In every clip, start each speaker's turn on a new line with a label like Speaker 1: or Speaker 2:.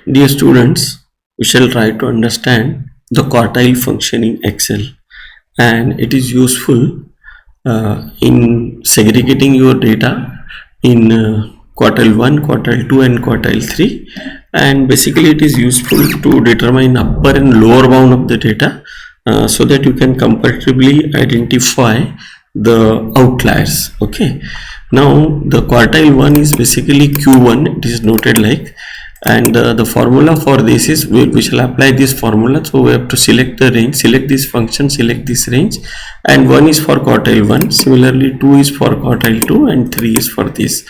Speaker 1: Dear students, we shall try to understand the quartile function in Excel, and it is useful in segregating your data in quartile 1, quartile 2 and quartile 3, and basically it is useful to determine upper and lower bound of the data so that you can comparatively identify the outliers. Okay, now the quartile 1 is basically Q1, it is noted like, and the formula for this is we shall apply this formula. So we have to select the range, select this function, select this range, and 1 is for quartile 1, similarly 2 is for quartile 2 and 3 is for this.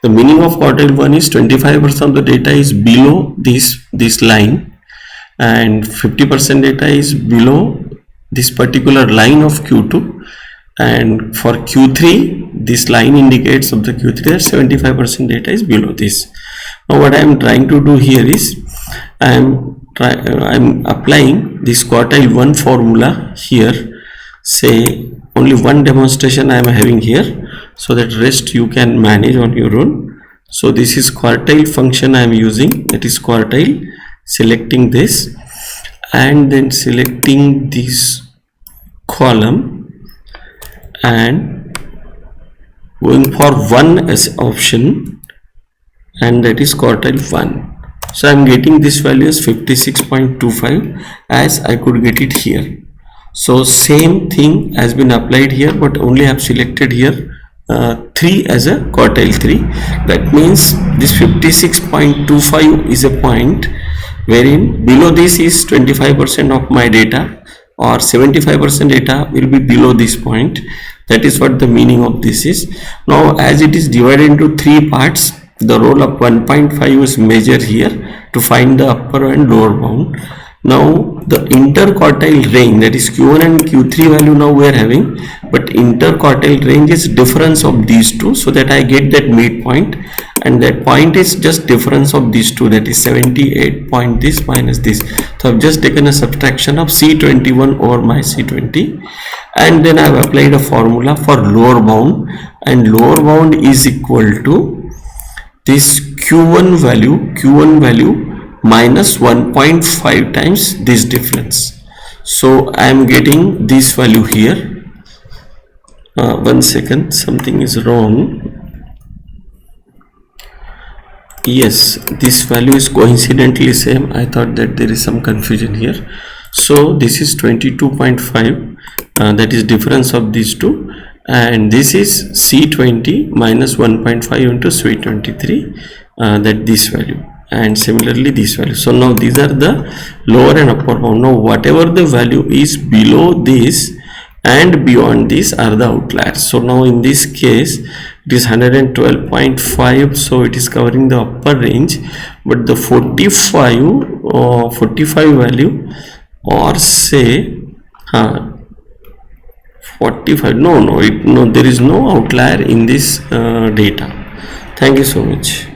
Speaker 1: The meaning of quartile 1 is 25% of the data is below this line and 50% data is below this particular line of Q2, and for Q3 this line indicates of the Q3 that 75% data is below this. Now what I am trying to do here is I am applying this quartile 1 formula here. Say only one demonstration I am having here, so that rest you can manage on your own. So this is quartile function I am using, that is quartile, selecting this and then selecting this column and going for 1 as option, and that is quartile 1. So I am getting this value as 56.25 as I could get it here. So same thing has been applied here, but only I have selected here 3 as a quartile 3. That means this 56.25 is a point wherein below this is 25% of my data, or 75% data will be below this point. That is what the meaning of this is. Now as it is divided into 3 parts, the roll of 1.5 is measured here to find the upper and lower bound. Now the interquartile range, that is Q1 and Q3 value now we are having, but interquartile range is difference of these two, so that I get that midpoint, and that point is just difference of these two, that is 78 point this minus this. So I've just taken a subtraction of C21 over my C20, and then I've applied a formula for lower bound, and lower bound is equal to this Q1 value minus 1.5 times this difference. So I am getting this value here. One second, something is wrong. Yes, this value is coincidentally same. I thought that there is some confusion here. So this is 22.5, that is difference of these two, and this is C20 minus 1.5 into C23, that this value, and similarly this value. So now these are the lower and upper bound. Now whatever the value is below this and beyond this are the outliers. So now in this case it is 112.5, so it is covering the upper range, but the 45 value, or say 45, no, there is no outlier in this data. Thank you so much.